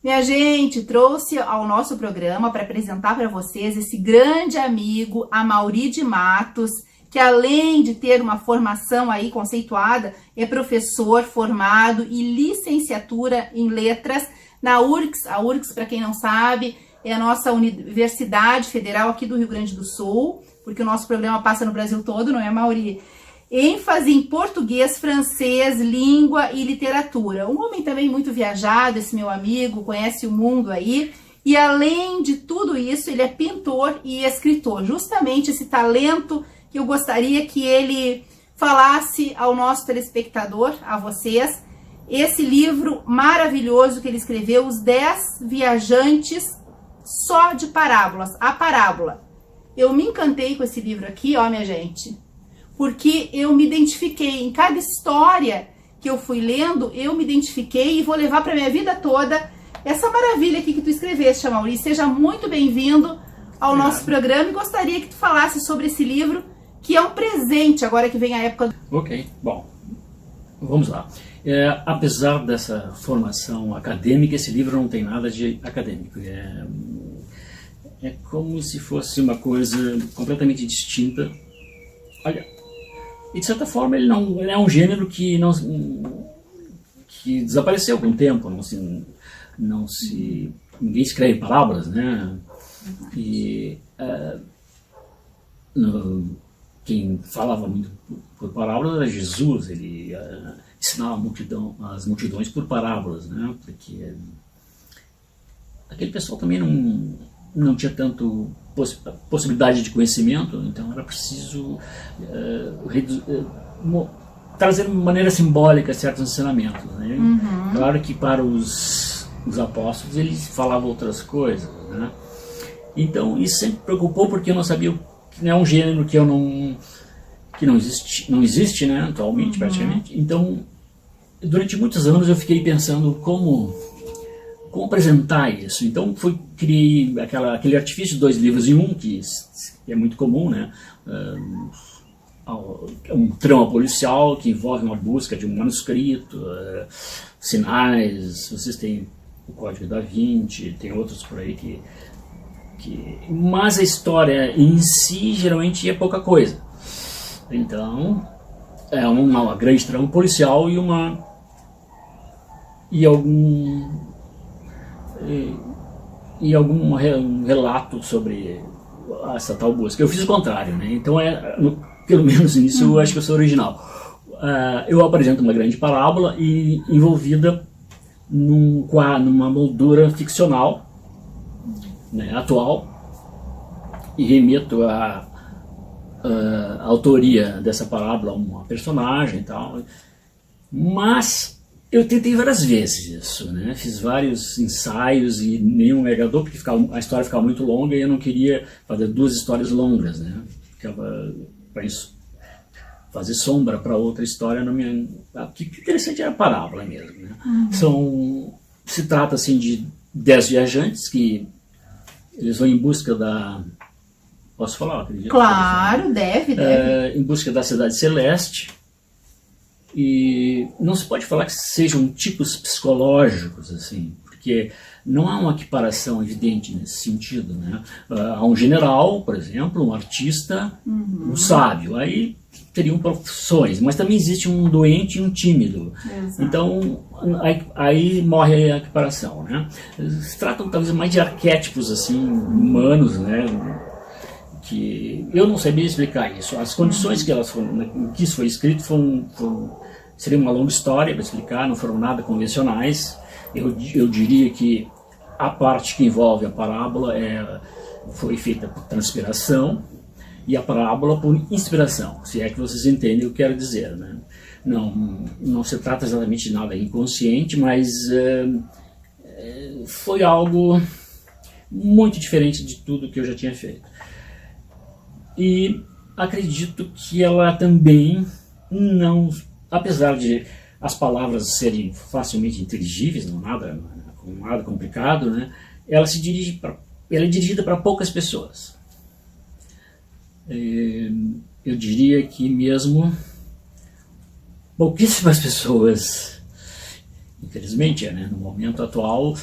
Minha gente, trouxe ao nosso programa para apresentar para vocês esse grande amigo, Amaury de Matos, que além de ter uma formação aí conceituada, é professor formado e licenciatura em letras na URGS. A URGS, para quem não sabe, é a nossa Universidade Federal aqui do Rio Grande do Sul, porque o nosso programa passa no Brasil todo, não é, Amaury? ênfase em português, francês, língua e literatura. Um homem também muito viajado, esse meu amigo, conhece o mundo aí. E além de tudo isso, ele é pintor e escritor. Justamente esse talento que eu gostaria que ele falasse ao nosso telespectador, a vocês. Esse livro maravilhoso que ele escreveu, Os 10 Viajantes só de Parábolas, a Parábola. Eu me encantei com esse livro aqui, ó, minha gente, porque eu me identifiquei em cada história que eu fui lendo, eu me identifiquei e vou levar para minha vida toda essa maravilha aqui que tu escreveste, Amaury. Seja muito bem-vindo ao nosso programa e gostaria que tu falasse sobre esse livro, que é um presente agora que vem a época do... Ok, bom, vamos lá. Apesar dessa formação acadêmica, esse livro não tem nada de acadêmico. É como se fosse uma coisa completamente distinta. Olha, e de certa forma ele é um gênero que desapareceu com o tempo. Ninguém escreve parábolas, né? E quem falava muito por parábolas era Jesus. Ele ensinava as multidões por parábolas, né? Porque aquele pessoal também não tinha tanto possibilidade de conhecimento, então era preciso trazer de maneira simbólica certos ensinamentos, né? Uhum. Claro que para os apóstolos eles falavam outras coisas, né? Então isso sempre me preocupou, porque eu não sabia, que é um gênero que não existe, né, atualmente, praticamente. Então durante muitos anos eu fiquei pensando como apresentar isso. Então criei aquele artifício de 2 livros em um, que é muito comum, né? Um trama policial que envolve uma busca de um manuscrito, sinais. Vocês têm o Código da Vinci, tem outros por aí mas a história em si geralmente é pouca coisa. Então é uma grande trama policial e algum relato sobre essa tal busca. Eu fiz o contrário, né? Então pelo menos nisso eu acho que eu sou original. Eu apresento uma grande parábola e envolvida numa moldura ficcional, né, atual, e remeto a autoria dessa parábola a uma personagem e tal. Mas eu tentei várias vezes isso, né? Fiz vários ensaios e nenhum me agradou, porque a história ficava muito longa e eu não queria fazer 2 histórias longas, né? Ficava para fazer sombra para outra história. O que interessante era a parábola mesmo, né? Se trata assim de 10 viajantes que eles vão em busca da... Posso falar? Acredito, Claro, deve. Em busca da cidade celeste. E não se pode falar que sejam tipos psicológicos, assim, porque não há uma equiparação evidente nesse sentido, né? Há um general, por exemplo, um artista, um sábio. Aí teriam profissões, mas também existe um doente e um tímido. Exato. Então aí morre a equiparação, né? Se tratam talvez mais de arquétipos assim humanos, né? Que eu não sabia explicar isso. As condições que isso foi escrito seria uma longa história para explicar, não foram nada convencionais. Eu diria que a parte que envolve a parábola foi feita por transpiração e a parábola por inspiração, se é que vocês entendem o que eu quero dizer, né? Não se trata exatamente de nada inconsciente, mas foi algo muito diferente de tudo que eu já tinha feito. E acredito que ela também apesar de as palavras serem facilmente inteligíveis, nada complicado, né? Ela é dirigida para poucas pessoas. Eu diria que mesmo pouquíssimas pessoas infelizmente, né? No momento atual,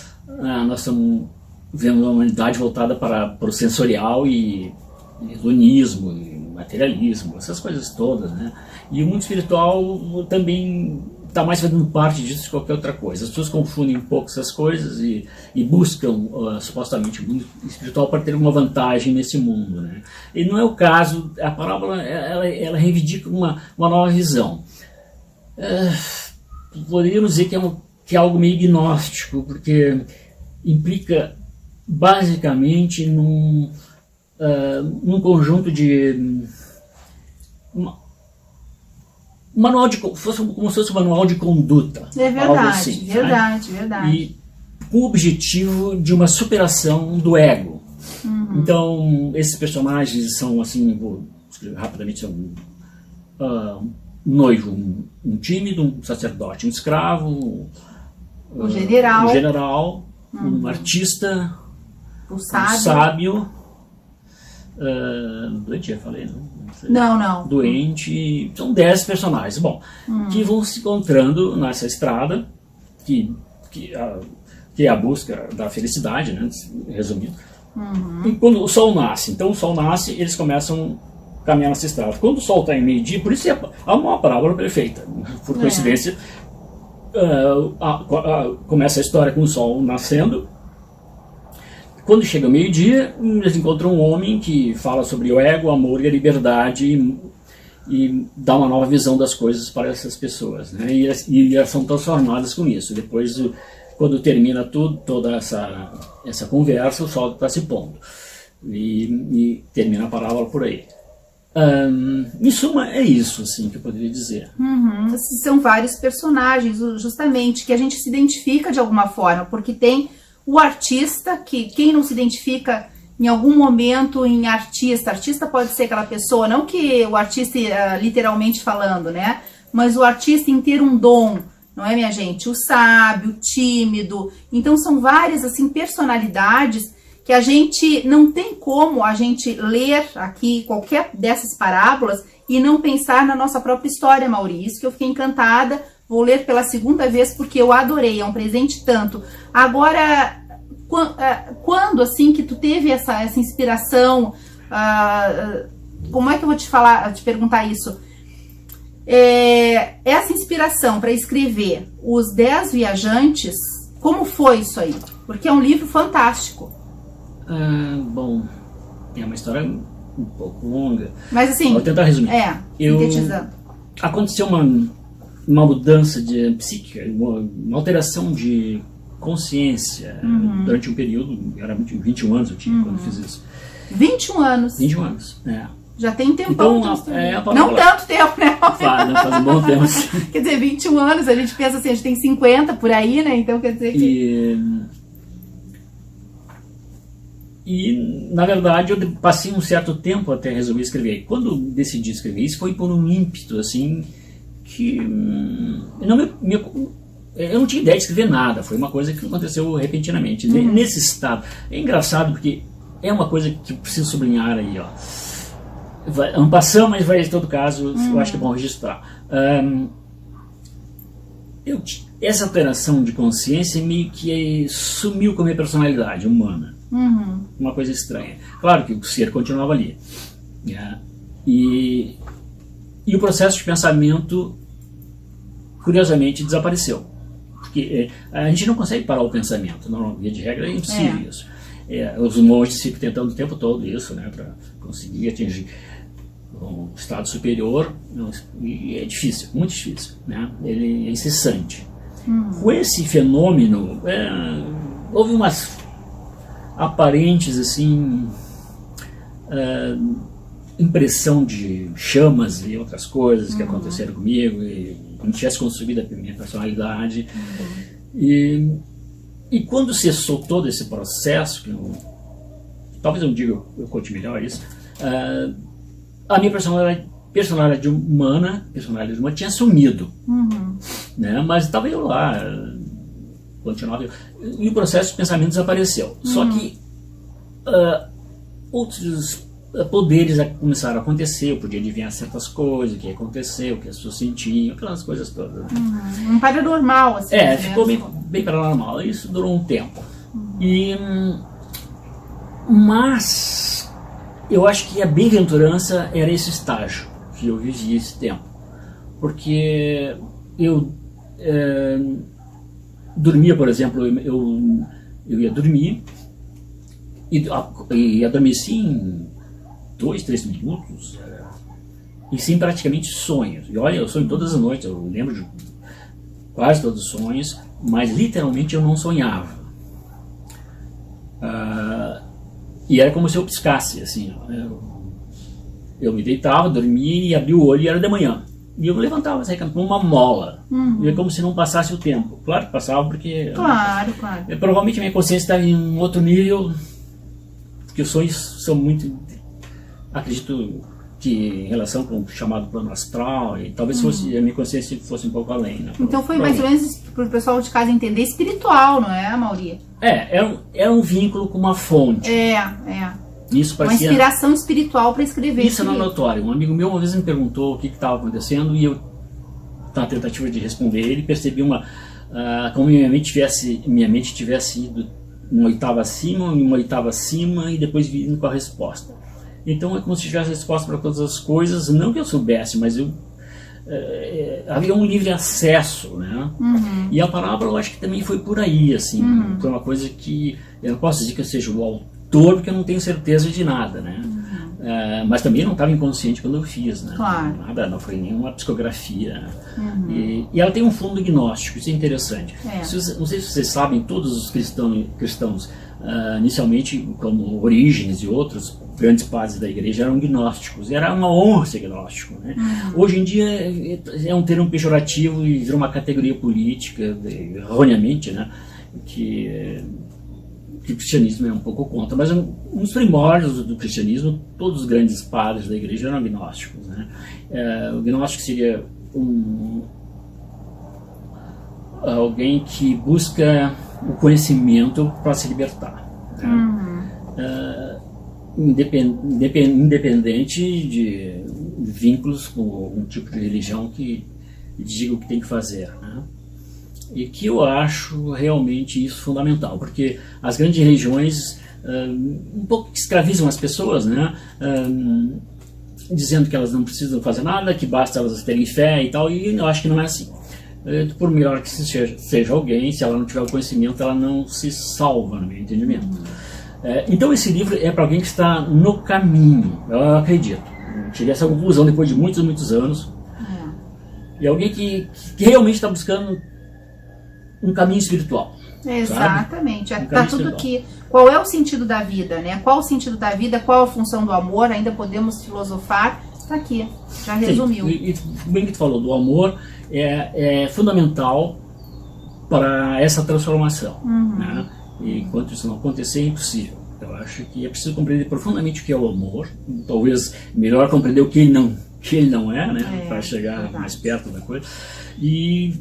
nós estamos vendo uma humanidade voltada para o sensorial e hedonismo, e materialismo, essas coisas todas, né? E o mundo espiritual também está mais fazendo parte disso que qualquer outra coisa. As pessoas confundem um pouco essas coisas e buscam supostamente o mundo espiritual para ter uma vantagem nesse mundo, né? E não é o caso. A parábola ela reivindica uma nova visão. Poderíamos dizer que é algo meio gnóstico, porque implica basicamente num conjunto de manual como se fosse um manual de conduta. É verdade, assim, verdade. E com o objetivo de uma superação do ego. Então, esses personagens são, assim, vou escrever rapidamente, são um noivo, um tímido, um sacerdote, um escravo, um general, um artista, um sábio, doente, já falei, não? Não. Doente. São 10 personagens, bom, que vão se encontrando nessa estrada, que é a busca da felicidade, né, resumindo. E quando o sol nasce, eles começam a caminhar nessa estrada. Quando o sol está em meio-dia, por isso é uma parábola perfeita, por coincidência, começa a história com o sol nascendo. Quando chega o meio-dia, eles encontram um homem que fala sobre o ego, o amor e a liberdade e dá uma nova visão das coisas para essas pessoas, né? E elas são transformadas com isso. Depois, quando termina toda essa conversa, o sol está se pondo. E termina a parábola por aí. Em suma, é isso assim, que eu poderia dizer. São vários personagens, justamente, que a gente se identifica de alguma forma, porque tem o artista, que quem não se identifica em algum momento em artista pode ser aquela pessoa, não que o artista literalmente falando, né? Mas o artista em ter um dom, não é, minha gente? O sábio, o tímido. Então são várias assim personalidades que a gente não tem como a gente ler aqui qualquer dessas parábolas e não pensar na nossa própria história, Maurício, que eu fiquei encantada. Vou ler pela segunda vez porque eu adorei, é um presente tanto. Agora, quando assim que tu teve essa inspiração, como é que eu vou te perguntar isso? Essa inspiração para escrever Os 10 Viajantes, como foi isso aí? Porque é um livro fantástico. Bom, é uma história um pouco longa. Mas assim, vou tentar resumir. Sintetizando. Aconteceu uma mudança psíquica, uma alteração de consciência durante um período, era 21 anos eu tinha quando fiz isso. 21 anos? 21 anos, Já tem tempo. Então, não tanto tempo, né? Faz um bom tempo. Assim. Quer dizer, 21 anos, a gente pensa assim, a gente tem 50 por aí, né? Então quer dizer que... E, na verdade, eu passei um certo tempo até resolver escrever. Quando decidi escrever isso, foi por um ímpeto, assim, que eu não tinha ideia de escrever nada. Foi uma coisa que aconteceu repentinamente. Nesse estado. É engraçado, porque é uma coisa que eu preciso sublinhar aí, ó. Não passamos, mas vai, em todo caso, eu acho que é bom registrar. Essa alteração de consciência meio que sumiu com a minha personalidade humana. Uma coisa estranha. Claro que o ser continuava ali. E o processo de pensamento, curiosamente, desapareceu. Porque a gente não consegue parar o pensamento. Não, via de regra é impossível isso. Os monges ficam tentando o tempo todo isso, né, para conseguir atingir um estado superior. E é difícil, muito difícil. Né? Ele é incessante. Com esse fenômeno, houve umas aparentes assim impressão de chamas e outras coisas que aconteceram comigo, e como tivesse consumido a minha personalidade. E quando cessou todo esse processo, talvez um dia eu conte melhor isso, a minha personalidade humana tinha sumido, né? Mas estava eu lá, continuava, e o processo de pensamento desapareceu. Só que outros poderes começaram a acontecer, eu podia adivinhar certas coisas, o que ia acontecer, o que as pessoas sentiam, aquelas coisas todas. Um paranormal, assim. Ficou bem paranormal. Isso durou um tempo. Mas eu acho que a bem-aventurança era esse estágio que eu vivi esse tempo. Porque eu dormia, por exemplo, eu ia dormir e adormeci em 2, 3 minutos, e sem praticamente sonhos. E olha, eu sonho todas as noites, eu lembro de quase todos os sonhos, mas literalmente eu não sonhava. E era como se eu piscasse, assim. Eu me deitava, dormia e abria o olho e era de manhã. E eu me levantava, saia como uma mola. E é como se não passasse o tempo. Claro que passava, porque... Claro. Provavelmente a minha consciência está em um outro nível, porque os sonhos são muito... Acredito que em relação com o chamado plano astral, e talvez fosse, a minha consciência fosse um pouco além. Né? Então foi mais ou menos, para o pessoal de casa entender, espiritual, não é, Mauri? Era um vínculo com uma fonte. Isso parecia... Uma inspiração espiritual para escrever. Isso é notório. Um amigo meu uma vez me perguntou o que estava acontecendo e eu, na tentativa de responder ele, percebi como minha mente tivesse ido uma oitava acima e depois vindo com a resposta. Então é como se tivesse resposta para todas as coisas, não que eu soubesse, mas havia um livre acesso, né? E a parábola eu acho que também foi por aí, assim. Foi uma coisa que eu não posso dizer que eu seja o autor, porque eu não tenho certeza de nada, né? Mas também não estava inconsciente quando eu fiz, né? Claro. Nada, não foi nenhuma psicografia. E ela tem um fundo gnóstico, isso é interessante. Não sei se vocês sabem, todos os cristãos inicialmente, como Orígenes e outros grandes padres da igreja, eram gnósticos. Era uma honra ser gnóstico, né? Hoje em dia é um termo pejorativo e virou uma categoria política, erroneamente, né? Que o cristianismo é um pouco contra, mas nos primórdios do cristianismo, todos os grandes padres da igreja eram agnósticos, né? O gnóstico seria alguém que busca o conhecimento para se libertar, né? Independente de vínculos com um tipo de religião que diga o que tem que fazer, né? E que eu acho realmente isso fundamental, porque as grandes religiões um pouco escravizam as pessoas, né? Dizendo que elas não precisam fazer nada, que basta elas terem fé e tal, e eu acho que não é assim. Por melhor que seja alguém, se ela não tiver o conhecimento, ela não se salva, no meu entendimento. Então esse livro é para alguém que está no caminho, eu acredito. Cheguei a essa conclusão depois de muitos e muitos anos. E alguém que realmente está buscando um caminho espiritual. Exatamente. Está tudo aqui. Qual é o sentido da vida, né? Qual o sentido da vida, qual a função do amor, ainda podemos filosofar, está aqui, já resumiu. Sim, e bem que tu falou, do amor é fundamental para essa transformação, né? E enquanto isso não acontecer, é impossível. Eu acho que é preciso compreender profundamente o que é o amor, talvez melhor compreender o que ele não é, né? Para chegar mais perto da coisa. E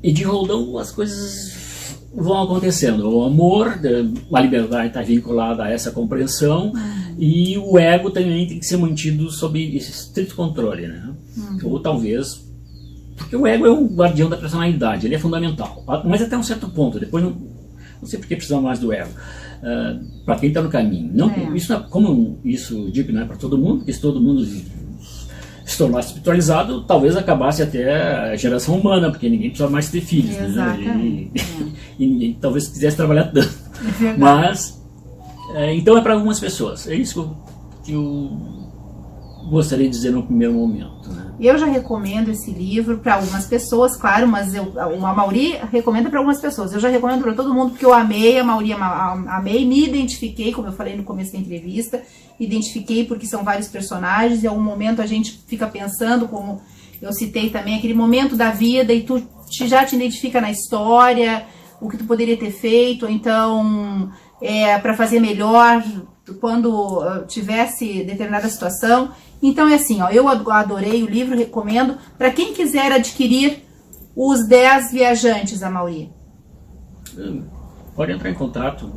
de roldão as coisas vão acontecendo. O amor, a liberdade está vinculada a essa compreensão, e o ego também tem que ser mantido sob esse estrito controle, né? Ou talvez, porque o ego é um guardião da personalidade, ele é fundamental, mas até um certo ponto. Depois não sei por que precisamos mais do ego. Para quem está no caminho. Isso, como isso digo, não é para todo mundo, porque se todo mundo se tornasse espiritualizado, talvez acabasse até a geração humana, porque ninguém precisa mais ter filhos, né? E ninguém talvez quisesse trabalhar tanto. Mas, então é para algumas pessoas. É isso que eu gostaria de dizer no primeiro momento, né? Eu já recomendo esse livro para algumas pessoas, claro, mas a Mauri recomenda para algumas pessoas. Eu já recomendo para todo mundo, porque eu amei a Mauri, amei, me identifiquei, como eu falei no começo da entrevista, identifiquei porque são vários personagens, e em algum momento a gente fica pensando, como eu citei também, aquele momento da vida, e tu já te identifica na história, o que tu poderia ter feito, ou então para fazer melhor quando tivesse determinada situação. Então é assim, eu adorei o livro, recomendo para quem quiser adquirir os 10 viajantes, Mauri. Pode entrar em contato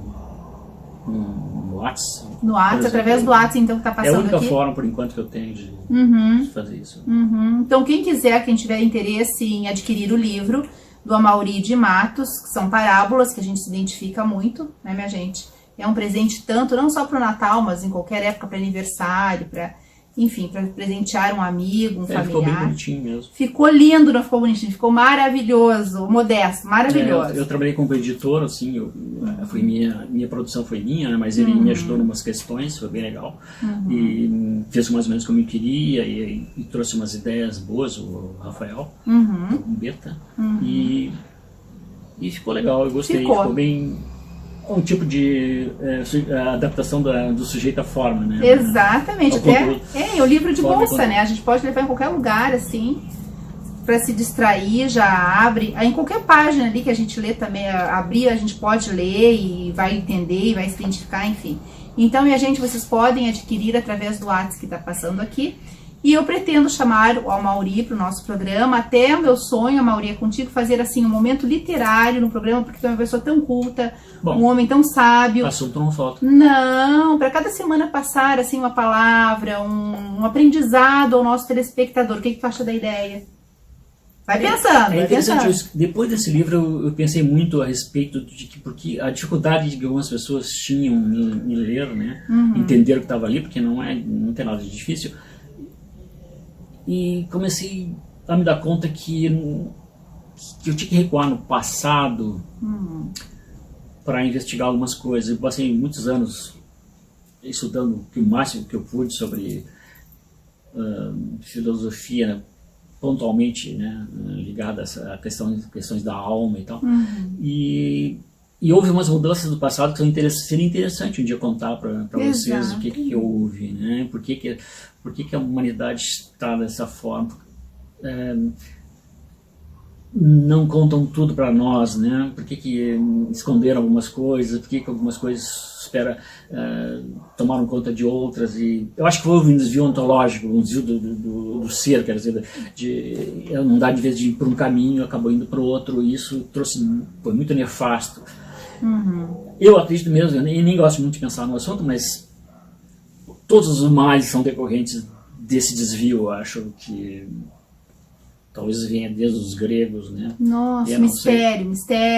no WhatsApp. No WhatsApp, através do WhatsApp, então, que está passando aqui. É a única forma, por enquanto, que eu tenho de fazer isso. Então, quem quiser, quem tiver interesse em adquirir o livro do Amaury de Matos, que são parábolas, que a gente se identifica muito, né, minha gente? É um presente tanto, não só para o Natal, mas em qualquer época, para aniversário, enfim, para presentear um amigo, um familiar. Ficou bem bonitinho mesmo. Ficou lindo, não ficou bonitinho, ficou maravilhoso, modesto, maravilhoso. Eu trabalhei como editor, assim, minha produção foi minha, né, mas ele me ajudou em umas questões, foi bem legal. E fez mais ou menos como eu queria, e trouxe umas ideias boas, o Rafael, o Beta, e ficou legal, eu gostei, ficou bem... Um tipo de adaptação do sujeito à forma, né? Exatamente. Até o livro de bolsa, né? A gente pode levar em qualquer lugar, assim, para se distrair, já abre. Aí, em qualquer página ali que a gente lê também, abrir, a gente pode ler e vai entender e vai se identificar, enfim. Então, minha gente, vocês podem adquirir através do WhatsApp que está passando aqui. E eu pretendo chamar o Amaury para o nosso programa. Até o meu sonho, Amaury, é contigo fazer assim um momento literário no programa, porque tu é uma pessoa tão culta, um homem tão sábio. Assunto não falta. Não, para cada semana passar assim uma palavra, um aprendizado ao nosso telespectador. O que tu acha da ideia? Vai pensando, é interessante. Depois desse livro eu pensei muito a respeito de que, porque a dificuldade que algumas pessoas tinham em ler, né? Entender o que estava ali, porque não tem nada de difícil. E comecei a me dar conta que eu tinha que recuar no passado para investigar algumas coisas. Eu passei muitos anos estudando o máximo que eu pude sobre filosofia, né, pontualmente, né, ligada a questões da alma e tal. E houve umas mudanças do passado que seria interessante um dia contar para vocês o que houve, né? Por que a humanidade está dessa forma? Não contam tudo para nós, né? Por que esconderam algumas coisas? Por que algumas coisas tomaram conta de outras? E eu acho que houve um desvio ontológico, um desvio do ser, quer dizer, a humanidade, em vez de ir por um caminho, acabou indo para o outro, e isso foi muito nefasto. Eu acredito mesmo, eu nem gosto muito de pensar no assunto, mas todos os males são decorrentes desse desvio. Eu acho que talvez venha desde os gregos, né? Nossa, mistério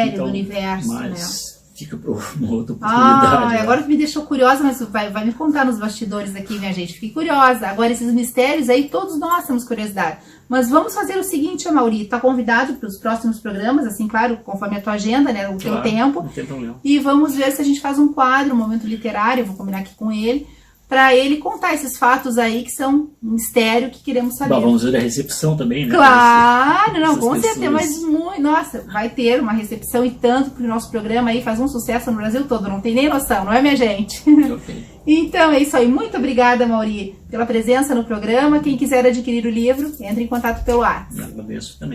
então, do universo, mas né? Fica para uma outra oportunidade. Agora tu me deixou curiosa, mas vai me contar nos bastidores aqui, minha gente. Fiquei curiosa. Agora, esses mistérios aí, todos nós temos curiosidade. Mas vamos fazer o seguinte, Amaury, tá convidado para os próximos programas, assim, claro, conforme a tua agenda, né, o teu tempo. Não tem problema. E vamos ver se a gente faz um quadro, um momento literário, eu vou combinar aqui com ele, para ele contar esses fatos aí que são um mistério que queremos saber. Vamos ver a recepção também, né? Claro, não, com certeza, mas muito, nossa, vai ter uma recepção e tanto que o nosso programa aí faz um sucesso no Brasil todo, não tem nem noção, não é, minha gente? Okay. Então é isso aí, muito obrigada, Amaury, pela presença no programa. Quem quiser adquirir o livro, entre em contato pelo WhatsApp. Eu agradeço também.